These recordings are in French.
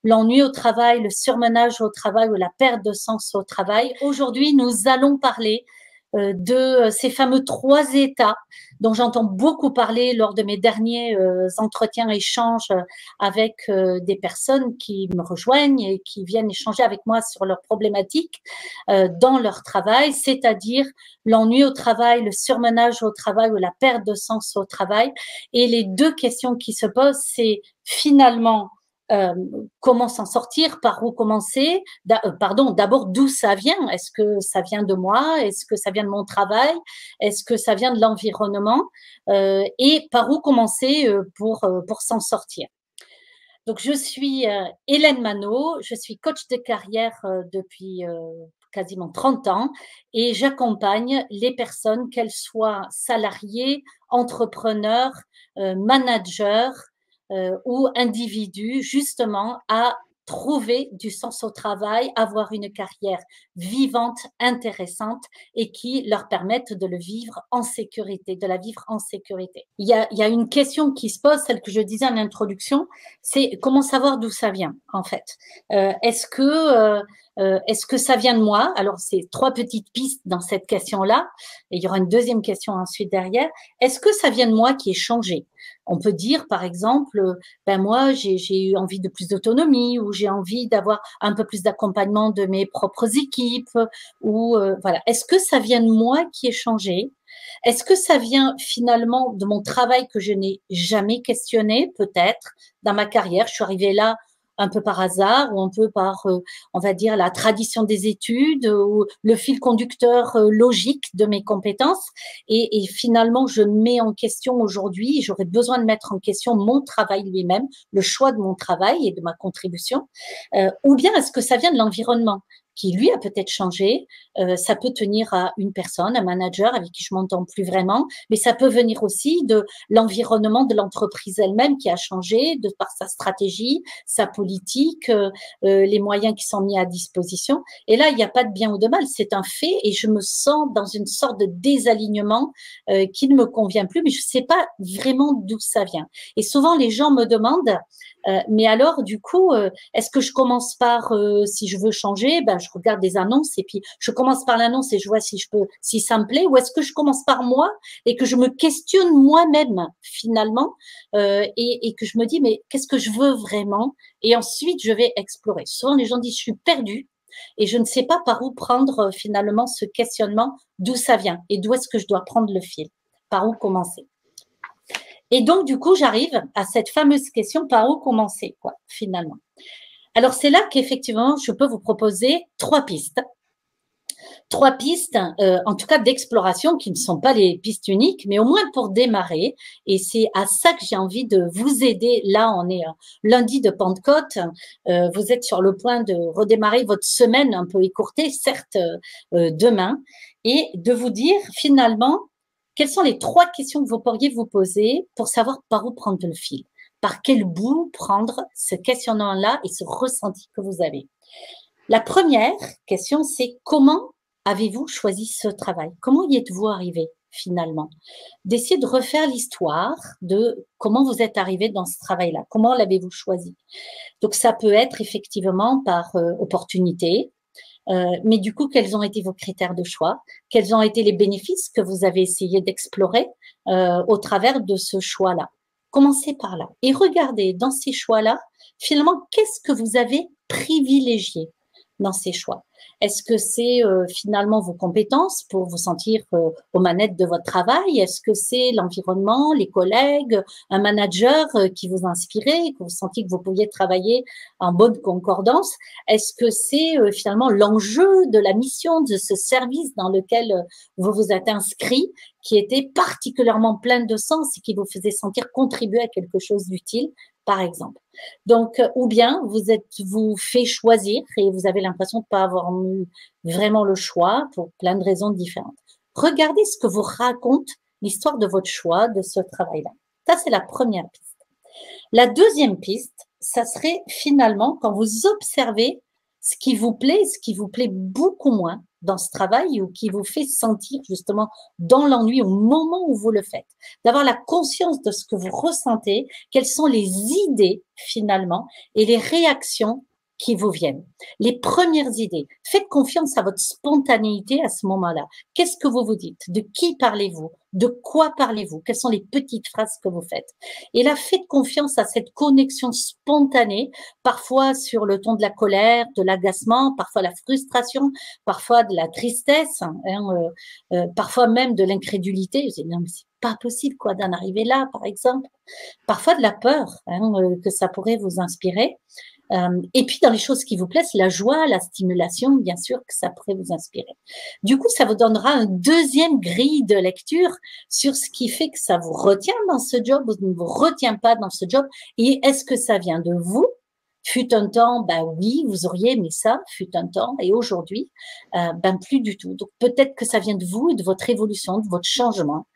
l'ennui au travail, le surmenage au travail ou la perte de sens au travail. Aujourd'hui, nous allons parler de ces fameux 3 états dont j'entends beaucoup parler lors de mes derniers entretiens, échanges avec des personnes qui me rejoignent et qui viennent échanger avec moi sur leurs problématiques dans leur travail, c'est-à-dire l'ennui au travail, le surmenage au travail ou la perte de sens au travail. Et les 2 questions qui se posent, c'est finalement euh, comment s'en sortir, par où commencer, pardon, d'abord d'où ça vient, est-ce que ça vient de moi, est-ce que ça vient de mon travail, est-ce que ça vient de l'environnement, et par où commencer pour s'en sortir. Donc je suis Hélène Manot, je suis coach de carrière depuis quasiment 30 ans et j'accompagne les personnes, qu'elles soient salariées, entrepreneurs, managers, ou individus, justement, à trouver du sens au travail, avoir une carrière vivante, intéressante et qui leur permette de le vivre en sécurité, de la vivre en sécurité. Il y a une question qui se pose, celle que je disais en introduction, c'est comment savoir d'où ça vient, en fait. Est-ce que ça vient de moi? Alors, c'est 3 petites pistes dans cette question-là, et il y aura une deuxième question ensuite derrière. Est-ce que ça vient de moi qui ai changé? On peut dire, par exemple, ben moi, j'ai eu envie de plus d'autonomie ou j'ai envie d'avoir un peu plus d'accompagnement de mes propres équipes ou voilà. Est-ce que ça vient de moi qui ai changé? Est-ce que ça vient finalement de mon travail que je n'ai jamais questionné, peut-être, dans ma carrière? Je suis arrivée là un peu par hasard ou un peu par, on va dire, la tradition des études ou le fil conducteur logique de mes compétences. Et finalement, je mets en question aujourd'hui, j'aurais besoin de mettre en question mon travail lui-même, le choix de mon travail et de ma contribution. Ou bien est-ce que ça vient de l'environnement qui lui a peut-être changé, ça peut tenir à une personne, un manager avec qui je m'entends plus vraiment, mais ça peut venir aussi de l'environnement de l'entreprise elle-même qui a changé de par sa stratégie, sa politique, les moyens qui sont mis à disposition. Et là, il n'y a pas de bien ou de mal, c'est un fait et je me sens dans une sorte de désalignement qui ne me convient plus, mais je ne sais pas vraiment d'où ça vient. Et souvent, les gens me demandent, mais alors, du coup, est-ce que je commence par, si je veux changer, ben, je regarde des annonces et puis je commence par l'annonce et je vois si je peux, si ça me plaît, ou est-ce que je commence par moi et que je me questionne moi-même finalement et que je me dis, mais qu'est-ce que je veux vraiment? Et ensuite, je vais explorer. Souvent, les gens disent, je suis perdue et je ne sais pas par où prendre finalement ce questionnement, d'où ça vient et d'où est-ce que je dois prendre le fil, par où commencer. Et donc, du coup, j'arrive à cette fameuse question, par où commencer, quoi, finalement. Alors, c'est là qu'effectivement, je peux vous proposer 3 pistes. 3 pistes, en tout cas d'exploration, qui ne sont pas les pistes uniques, mais au moins pour démarrer. Et c'est à ça que j'ai envie de vous aider. Là, on est lundi de Pentecôte. Vous êtes sur le point de redémarrer votre semaine un peu écourtée, certes, demain, et de vous dire finalement, quelles sont les 3 questions que vous pourriez vous poser pour savoir par où prendre le fil? Par quel bout prendre ce questionnement-là et ce ressenti que vous avez? La première question, c'est comment avez-vous choisi ce travail? Comment y êtes-vous arrivé finalement? D'essayer de refaire l'histoire de comment vous êtes arrivé dans ce travail-là. Comment l'avez-vous choisi? Donc ça peut être effectivement par opportunité, mais du coup, quels ont été vos critères de choix? Quels ont été les bénéfices que vous avez essayé d'explorer au travers de ce choix-là? Commencez par là et regardez dans ces choix-là, finalement, qu'est-ce que vous avez privilégié dans ces choix? Est-ce que c'est finalement vos compétences pour vous sentir aux manettes de votre travail? Est-ce que c'est l'environnement, les collègues, un manager qui vous inspirait, que vous sentiez que vous pouviez travailler en bonne concordance? Est-ce que c'est finalement l'enjeu de la mission de ce service dans lequel vous vous êtes inscrit, qui était particulièrement plein de sens et qui vous faisait sentir contribuer à quelque chose d'utile, par exemple? Donc, ou bien vous fait choisir et vous avez l'impression de ne pas avoir eu vraiment le choix pour plein de raisons différentes. Regardez ce que vous raconte l'histoire de votre choix, de ce travail-là. Ça, c'est la première piste. La deuxième piste, ça serait finalement quand vous observez ce qui vous plaît, ce qui vous plaît beaucoup moins dans ce travail ou qui vous fait sentir justement dans l'ennui au moment où vous le faites. D'avoir la conscience de ce que vous ressentez, quelles sont les idées finalement et les réactions qui vous viennent. Les premières idées. Faites confiance à votre spontanéité à ce moment-là. Qu'est-ce que vous vous dites? De qui parlez-vous? De quoi parlez-vous? Quelles sont les petites phrases que vous faites? Et là, faites confiance à cette connexion spontanée, parfois sur le ton de la colère, de l'agacement, parfois la frustration, parfois de la tristesse, parfois même de l'incrédulité. Je dis, non, mais c'est pas possible quoi d'en arriver là, par exemple. Parfois de la peur que ça pourrait vous inspirer. Et puis dans les choses qui vous plaisent, la joie, la stimulation, bien sûr que ça pourrait vous inspirer. Du coup, ça vous donnera une deuxième grille de lecture sur ce qui fait que ça vous retient dans ce job ou ne vous retient pas dans ce job. Et est-ce que ça vient de vous? Fut un temps, ben oui, vous auriez aimé ça, fut un temps, et aujourd'hui, ben plus du tout. Donc peut-être que ça vient de vous, de votre évolution, de votre changement.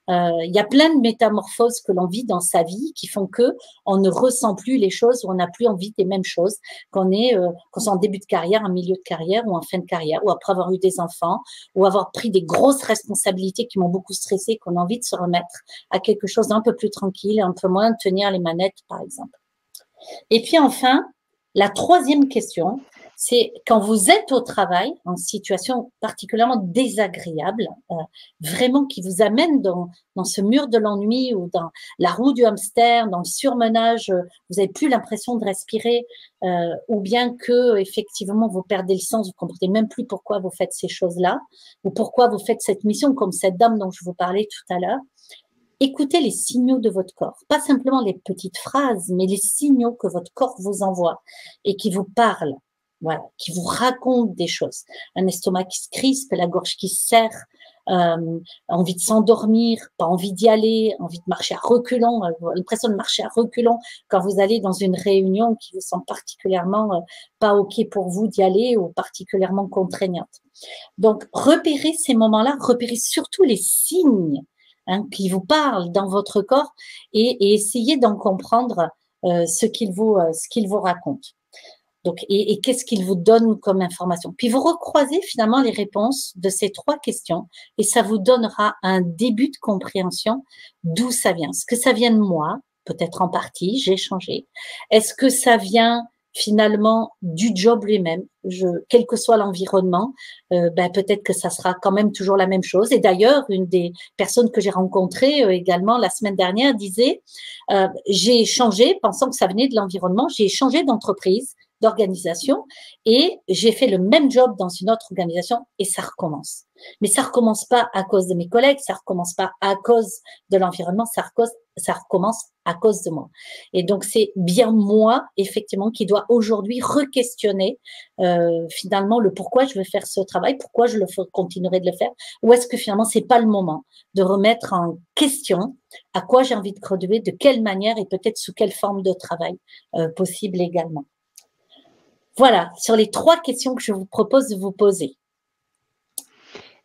Il y a plein de métamorphoses que l'on vit dans sa vie qui font que on ne ressent plus les choses, ou on n'a plus envie des mêmes choses, qu'on est en début de carrière, en milieu de carrière, ou en fin de carrière, ou après avoir eu des enfants, ou avoir pris des grosses responsabilités qui m'ont beaucoup stressé, qu'on a envie de se remettre à quelque chose d'un peu plus tranquille, un peu moins tenir les manettes, par exemple. Et puis enfin, la troisième question, c'est quand vous êtes au travail, en situation particulièrement désagréable, vraiment qui vous amène dans ce mur de l'ennui ou dans la roue du hamster, dans le surmenage, vous n'avez plus l'impression de respirer, ou bien que effectivement vous perdez le sens, vous comprenez même plus pourquoi vous faites ces choses-là, ou pourquoi vous faites cette mission, comme cette dame dont je vous parlais tout à l'heure. Écoutez les signaux de votre corps, pas simplement les petites phrases, mais les signaux que votre corps vous envoie et qui vous parlent, voilà, qui vous racontent des choses. Un estomac qui se crispe, la gorge qui se serre, envie de s'endormir, pas envie d'y aller, envie de marcher à reculons, l'impression de marcher à reculons quand vous allez dans une réunion qui vous semble particulièrement pas OK pour vous d'y aller ou particulièrement contraignante. Donc, repérez ces moments-là, repérez surtout les signes qui vous parle dans votre corps et essayez d'en comprendre ce qu'il vous raconte. Donc, et qu'est-ce qu'il vous donne comme information. Puis vous recroisez finalement les réponses de ces trois questions et ça vous donnera un début de compréhension d'où ça vient. Est-ce que ça vient de moi? Peut-être en partie, j'ai changé. Est-ce que ça vient finalement du job lui-même, quel que soit l'environnement, ben peut-être que ça sera quand même toujours la même chose. Et d'ailleurs, une des personnes que j'ai rencontrées également la semaine dernière disait, j'ai changé, pensant que ça venait de l'environnement, j'ai changé d'entreprise, d'organisation, et j'ai fait le même job dans une autre organisation et ça recommence. Mais ça recommence pas à cause de mes collègues, ça recommence pas à cause de l'environnement, ça recommence à cause de moi. Et donc c'est bien moi effectivement qui dois aujourd'hui re-questionner finalement le pourquoi je veux faire ce travail, pourquoi je continuerai de le faire, ou est-ce que finalement c'est pas le moment de remettre en question à quoi j'ai envie de crever, de quelle manière et peut-être sous quelle forme de travail possible également. Voilà, sur les trois questions que je vous propose de vous poser.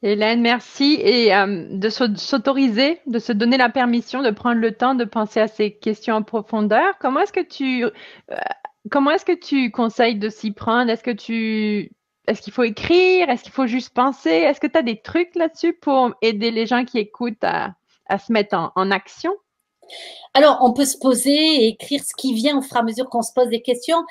Hélène, merci. Et de s'autoriser, de se donner la permission de prendre le temps de penser à ces questions en profondeur. Comment est-ce que tu conseilles de s'y prendre? Est-ce qu'il faut écrire? Est-ce qu'il faut juste penser? Est-ce que tu as des trucs là-dessus pour aider les gens qui écoutent à se mettre en action? Alors, on peut se poser et écrire ce qui vient au fur et à mesure qu'on se pose des questions.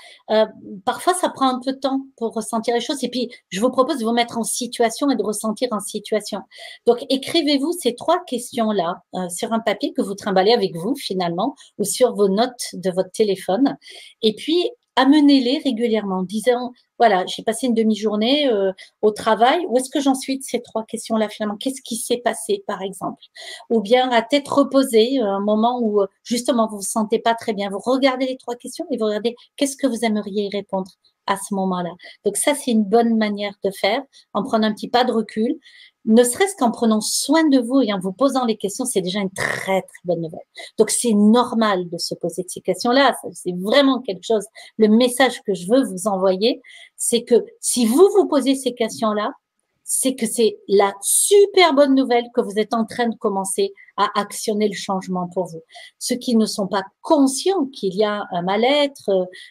Parfois, ça prend un peu de temps pour ressentir les choses. Et puis, je vous propose de vous mettre en situation et de ressentir en situation. Donc, écrivez-vous ces trois questions-là sur un papier que vous trimballez avec vous, finalement, ou sur vos notes de votre téléphone. Et puis, amenez-les régulièrement en disant, voilà, j'ai passé une demi-journée au travail. Où est-ce que j'en suis de ces trois questions-là, finalement? Qu'est-ce qui s'est passé, par exemple? Ou bien à tête reposée, un moment où justement vous vous sentez pas très bien. Vous regardez les trois questions et vous regardez qu'est-ce que vous aimeriez y répondre à ce moment-là. Donc ça, c'est une bonne manière de faire, en prenant un petit pas de recul, ne serait-ce qu'en prenant soin de vous et en vous posant les questions, c'est déjà une très, très bonne nouvelle. Donc c'est normal de se poser ces questions-là, c'est vraiment quelque chose. Le message que je veux vous envoyer, c'est que si vous vous posez ces questions-là, c'est que c'est la super bonne nouvelle que vous êtes en train de commencer à actionner le changement pour vous. Ceux qui ne sont pas conscients qu'il y a un mal-être,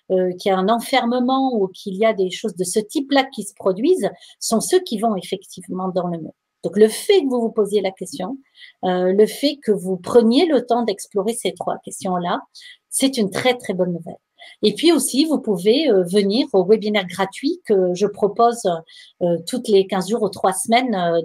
qu'il y a un enfermement ou qu'il y a des choses de ce type-là qui se produisent, sont ceux qui vont effectivement dans le mur. Donc le fait que vous vous posiez la question, le fait que vous preniez le temps d'explorer ces 3 questions-là, c'est une très très bonne nouvelle. Et puis aussi, vous pouvez venir au webinaire gratuit que je propose toutes les 15 jours ou 3 semaines